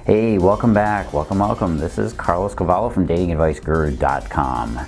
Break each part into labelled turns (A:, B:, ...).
A: Hey, welcome back. Welcome. This is Cavallo from datingadviceguru.com.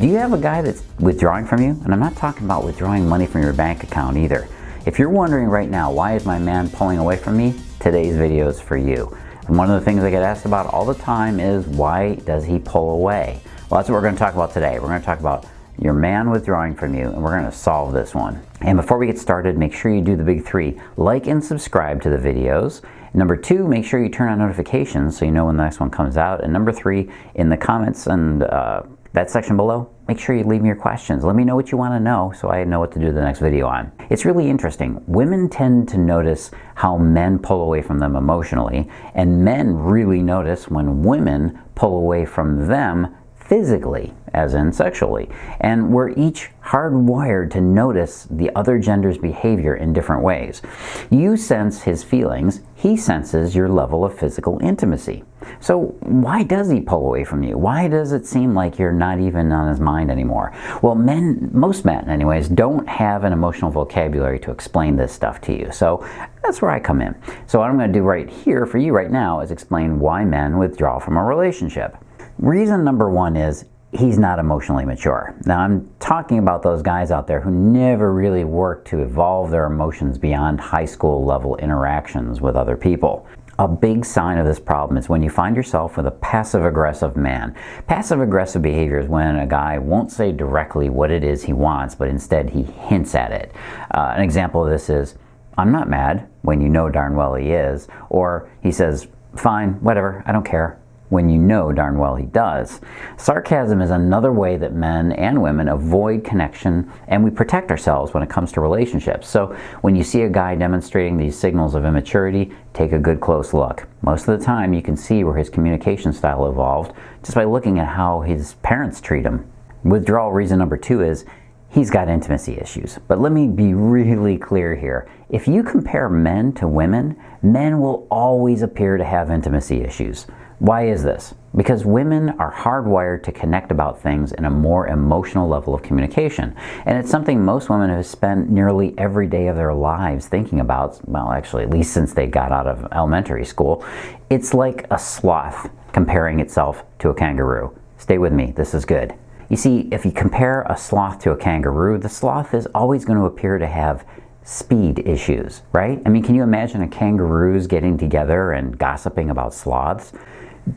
A: Do you have a guy that's withdrawing from you? And I'm not talking about withdrawing money from your bank account either. If you're wondering right now, why is my man pulling away from me? Today's video is for you. And one of the things I get asked about all the time is, why does he pull away? Well, that's what we're going to talk about today. We're going to talk about your man withdrawing from you, and we're going to solve this one. And before we get started, make sure you do the big three. Like and subscribe to the videos. Number two, make sure you turn on notifications so you know when the next one comes out. And number three, in the comments and that section below, make sure you leave me your questions. Let me know what you want to know so I know what to do the next video on. It's really interesting. Women tend to notice how men pull away from them emotionally, and men really notice when women pull away from them physically, as in sexually. And we're each hardwired to notice the other gender's behavior in different ways. You sense his feelings, he senses your level of physical intimacy. So why does he pull away from you? Why does it seem like you're not even on his mind anymore? Well, most men anyways, don't have an emotional vocabulary to explain this stuff to you. So that's where I come in. So what I'm going to do right here for you right now is explain why men withdraw from a relationship. Reason number one is he's not emotionally mature. Now, I'm talking about those guys out there who never really work to evolve their emotions beyond high school level interactions with other people. A big sign of this problem is when you find yourself with a passive-aggressive man. Passive-aggressive behavior is when a guy won't say directly what it is he wants, but instead he hints at it. An example of this is, "I'm not mad," when you know darn well he is, or he says, "Fine, whatever, I don't care," when you know darn well he does. Sarcasm is another way that men and women avoid connection, and we protect ourselves when it comes to relationships. So when you see a guy demonstrating these signals of immaturity, take a good close look. Most of the time you can see where his communication style evolved just by looking at how his parents treat him. Withdrawal reason number two is he's got intimacy issues. But let me be really clear here. If you compare men to women, men will always appear to have intimacy issues. Why is this? Because women are hardwired to connect about things in a more emotional level of communication. And it's something most women have spent nearly every day of their lives thinking about, well, actually, at least since they got out of elementary school. It's like a sloth comparing itself to a kangaroo. Stay with me, this is good. You see, if you compare a sloth to a kangaroo, the sloth is always going to appear to have speed issues, right? I mean, can you imagine a kangaroos getting together and gossiping about sloths?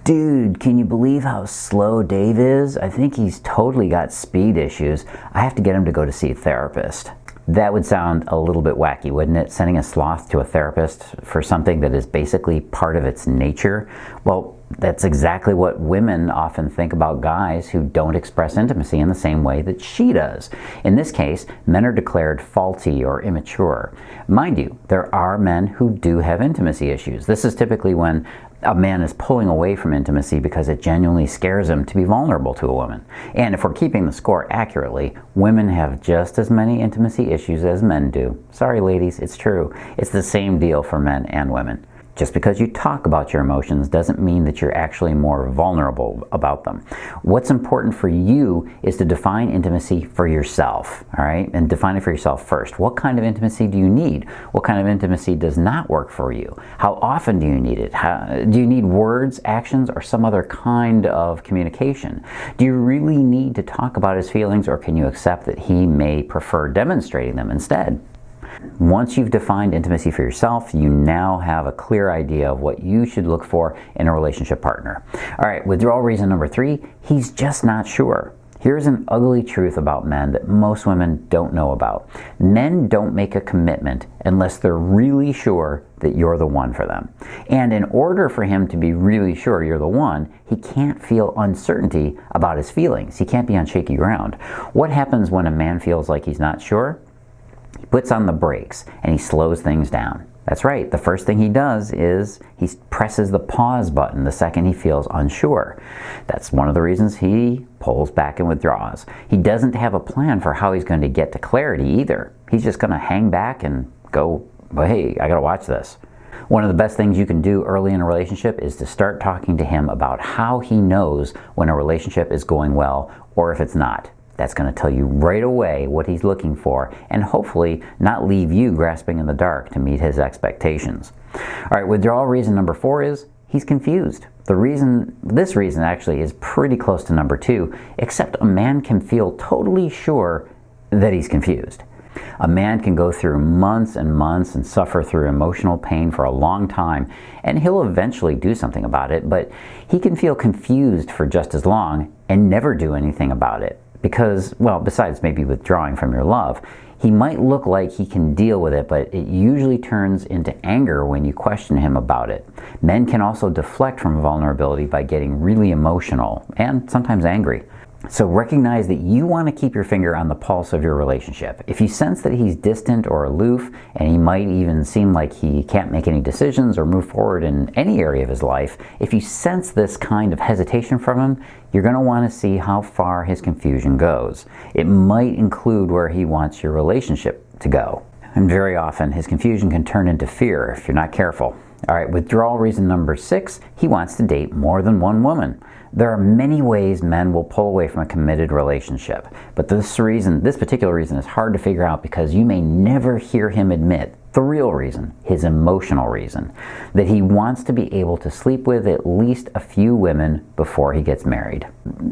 A: "Dude, can you believe how slow Dave is? I think he's totally got speed issues. I have to get him to go to see a therapist." That would sound a little bit wacky, wouldn't it? Sending a sloth to a therapist for something that is basically part of its nature? Well, that's exactly what women often think about guys who don't express intimacy in the same way that she does. In this case, men are declared faulty or immature. Mind you, there are men who do have intimacy issues. This is typically when a man is pulling away from intimacy because it genuinely scares him to be vulnerable to a woman. And if we're keeping the score accurately, women have just as many intimacy issues as men do. Sorry ladies, it's true. It's the same deal for men and women. Just because you talk about your emotions doesn't mean that you're actually more vulnerable about them. What's important for you is to define intimacy for yourself, all right? And define it for yourself first. What kind of intimacy do you need? What kind of intimacy does not work for you? How often do you need it? Do you need words, actions, or some other kind of communication? Do you really need to talk about his feelings, or can you accept that he may prefer demonstrating them instead? Once you've defined intimacy for yourself, you now have a clear idea of what you should look for in a relationship partner. All right, withdrawal reason number three, he's just not sure. Here's an ugly truth about men that most women don't know about. Men don't make a commitment unless they're really sure that you're the one for them. And in order for him to be really sure you're the one, he can't feel uncertainty about his feelings. He can't be on shaky ground. What happens when a man feels like he's not sure? He puts on the brakes and he slows things down. That's right, the first thing he does is he presses the pause button the second he feels unsure. That's one of the reasons he pulls back and withdraws. He doesn't have a plan for how he's going to get to clarity either. He's just going to hang back and go, well, hey, I gotta watch this. One of the best things you can do early in a relationship is to start talking to him about how he knows when a relationship is going well or if it's not. That's going to tell you right away what he's looking for, and hopefully not leave you grasping in the dark to meet his expectations. All right, withdrawal reason number 4 is he's confused. This reason actually is pretty close to number 2, except a man can feel totally sure that he's confused. A man can go through months and months and suffer through emotional pain for a long time, and he'll eventually do something about it, but he can feel confused for just as long and never do anything about it. Because, well, besides maybe withdrawing from your love, he might look like he can deal with it, but it usually turns into anger when you question him about it. Men can also deflect from vulnerability by getting really emotional and sometimes angry. So recognize that you want to keep your finger on the pulse of your relationship. If you sense that he's distant or aloof, and he might even seem like he can't make any decisions or move forward in any area of his life, if you sense this kind of hesitation from him, you're going to want to see how far his confusion goes. It might include where he wants your relationship to go. And very often, his confusion can turn into fear if you're not careful. All right, withdrawal reason number 6, he wants to date more than one woman. There are many ways men will pull away from a committed relationship, but this particular reason is hard to figure out because you may never hear him admit the real reason, his emotional reason, that he wants to be able to sleep with at least a few women before he gets married.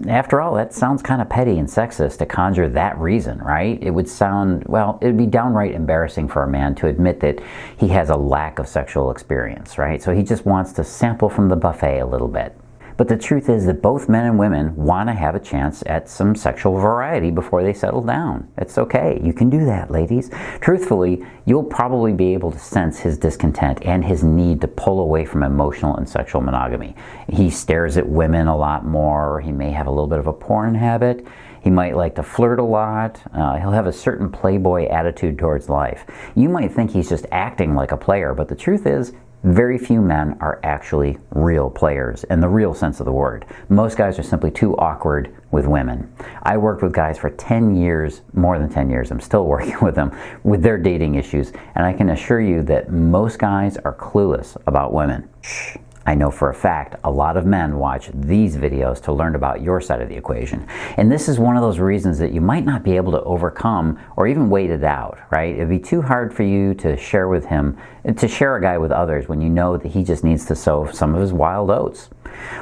A: After all, that sounds kind of petty and sexist to conjure that reason, right? It would be downright embarrassing for a man to admit that he has a lack of sexual experience, right? So he just wants to sample from the buffet a little bit. But the truth is that both men and women want to have a chance at some sexual variety before they settle down. It's okay. You can do that, ladies. Truthfully, you'll probably be able to sense his discontent and his need to pull away from emotional and sexual monogamy. He stares at women a lot more. He may have a little bit of a porn habit. He might like to flirt a lot. He'll have a certain playboy attitude towards life. You might think he's just acting like a player, but the truth is, very few men are actually real players in the real sense of the word. Most guys are simply too awkward with women. I worked with guys for 10 years, more than 10 years. I'm still working with them with their dating issues, and I can assure you that most guys are clueless about women. Shh. I know for a fact a lot of men watch these videos to learn about your side of the equation. And this is one of those reasons that you might not be able to overcome or even wait it out, right? It'd be too hard for you to share with him, to share a guy with others when you know that he just needs to sow some of his wild oats.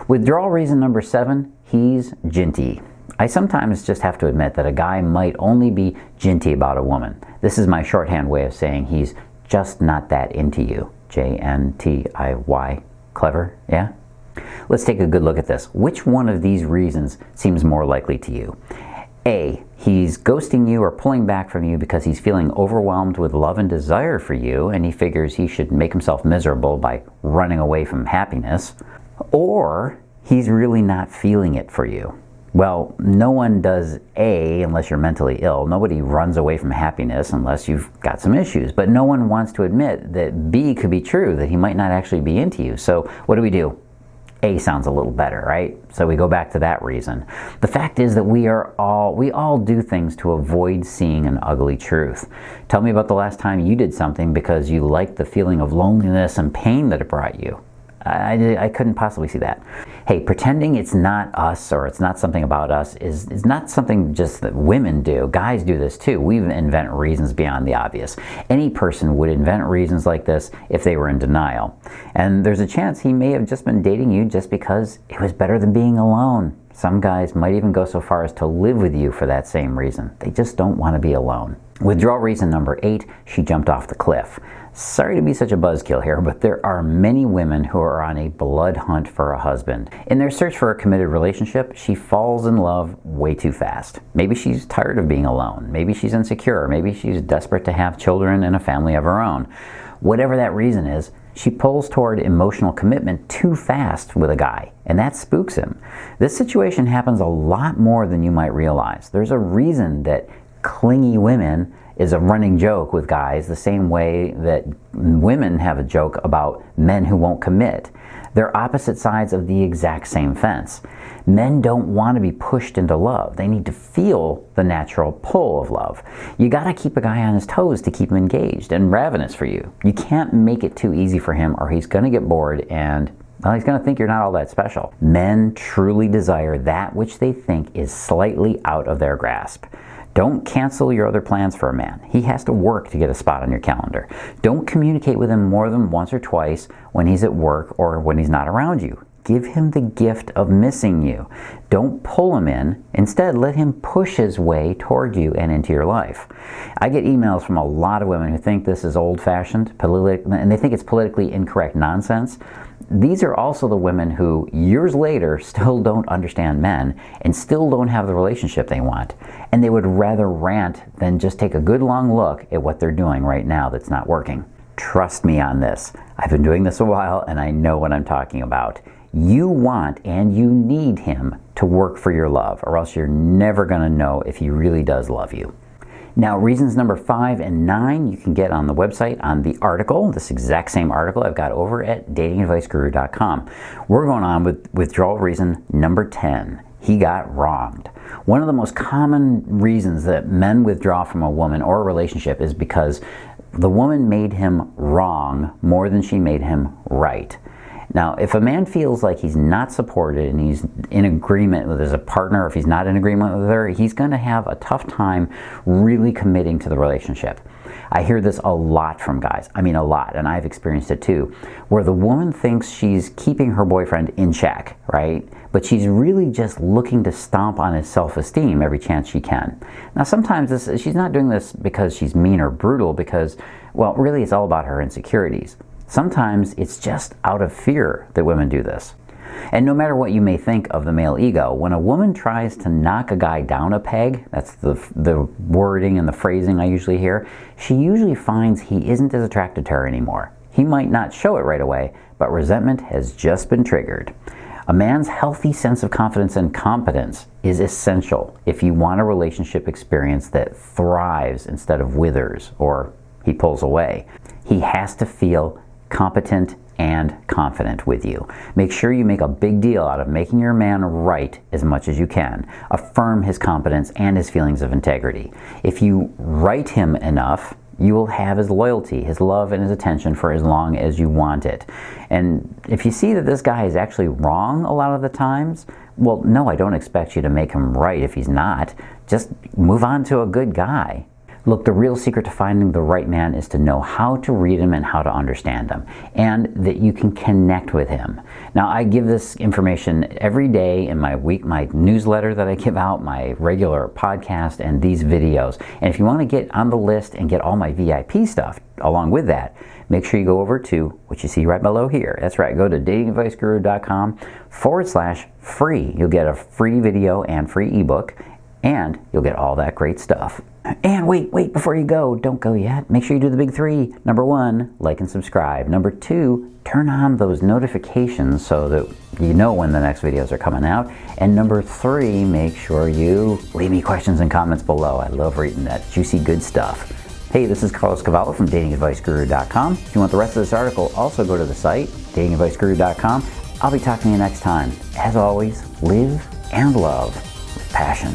A: Withdrawal reason number 7, he's ginty. I sometimes just have to admit that a guy might only be ginty about a woman. This is my shorthand way of saying he's just not that into you. J-N-T-I-Y. Clever, yeah? Let's take a good look at this. Which one of these reasons seems more likely to you? A, he's ghosting you or pulling back from you because he's feeling overwhelmed with love and desire for you, and he figures he should make himself miserable by running away from happiness. Or he's really not feeling it for you. Well, no one does A unless you're mentally ill. Nobody runs away from happiness unless you've got some issues. But no one wants to admit that B could be true, that he might not actually be into you. So what do? A sounds a little better, right? So we go back to that reason. The fact is that we all do things to avoid seeing an ugly truth. Tell me about the last time you did something because you liked the feeling of loneliness and pain that it brought you. I couldn't possibly see that. Hey, pretending it's not us or it's not something about us is not something just that women do. Guys do this too. We invent reasons beyond the obvious. Any person would invent reasons like this if they were in denial. And there's a chance he may have just been dating you just because it was better than being alone. Some guys might even go so far as to live with you for that same reason. They just don't want to be alone. Withdrawal reason number 8, she jumped off the cliff. Sorry to be such a buzzkill here, but there are many women who are on a blood hunt for a husband. In their search for a committed relationship, she falls in love way too fast. Maybe she's tired of being alone. Maybe she's insecure. Maybe she's desperate to have children and a family of her own. Whatever that reason is, she pulls toward emotional commitment too fast with a guy, and that spooks him. This situation happens a lot more than you might realize. There's a reason that clingy women is a running joke with guys, the same way that women have a joke about men who won't commit. They're opposite sides of the exact same fence. Men don't want to be pushed into love. They need to feel the natural pull of love. You got to keep a guy on his toes to keep him engaged and ravenous for you. You can't make it too easy for him or he's going to get bored and he's going to think you're not all that special. Men truly desire that which they think is slightly out of their grasp. Don't cancel your other plans for a man. He has to work to get a spot on your calendar. Don't communicate with him more than once or twice when he's at work or when he's not around you. Give him the gift of missing you. Don't pull him in. Instead, let him push his way toward you and into your life. I get emails from a lot of women who think this is old-fashioned, and they think it's politically incorrect nonsense. These are also the women who, years later, still don't understand men and still don't have the relationship they want. And they would rather rant than just take a good long look at what they're doing right now that's not working. Trust me on this. I've been doing this a while and I know what I'm talking about. You want and you need him to work for your love, or else you're never going to know if he really does love you. Now, reasons number 5 and 9 you can get on the website on the article, this exact same article I've got over at datingadviceguru.com. We're going on with withdrawal reason number 10. He got wronged. One of the most common reasons that men withdraw from a woman or a relationship is because the woman made him wrong more than she made him right. Now, if a man feels like he's not supported and he's in agreement with his partner, or if he's not in agreement with her, he's going to have a tough time really committing to the relationship. I hear this a lot from guys. I mean, a lot, and I've experienced it too, where the woman thinks she's keeping her boyfriend in check, right? But she's really just looking to stomp on his self-esteem every chance she can. Now, sometimes she's not doing this because she's mean or brutal, because, well, really it's all about her insecurities. Sometimes it's just out of fear that women do this. And no matter what you may think of the male ego, when a woman tries to knock a guy down a peg, that's the wording and the phrasing I usually hear, she usually finds he isn't as attracted to her anymore. He might not show it right away, but resentment has just been triggered. A man's healthy sense of confidence and competence is essential if you want a relationship experience that thrives instead of withers or he pulls away. He has to feel competent and confident with you. Make sure you make a big deal out of making your man right as much as you can. Affirm his competence and his feelings of integrity. If you right him enough, you will have his loyalty, his love, and his attention for as long as you want it. And if you see that this guy is actually wrong a lot of the times, well, no, I don't expect you to make him right if he's not. Just move on to a good guy. Look, the real secret to finding the right man is to know how to read him and how to understand him, and that you can connect with him. Now, I give this information every day in my newsletter that I give out, my regular podcast, and these videos. And if you want to get on the list and get all my VIP stuff along with that, make sure you go over to what you see right below here. That's right, go to datingadviceguru.com/free. You'll get a free video and free ebook, and you'll get all that great stuff. And wait, before you go, don't go yet. Make sure you do the big 3. Number 1, like and subscribe. Number 2, turn on those notifications so that you know when the next videos are coming out. And number 3, make sure you leave me questions and comments below. I love reading that juicy, good stuff. Hey, this is Carlos Cavallo from datingadviceguru.com. If you want the rest of this article, also go to the site, datingadviceguru.com. I'll be talking to you next time. As always, live and love with passion.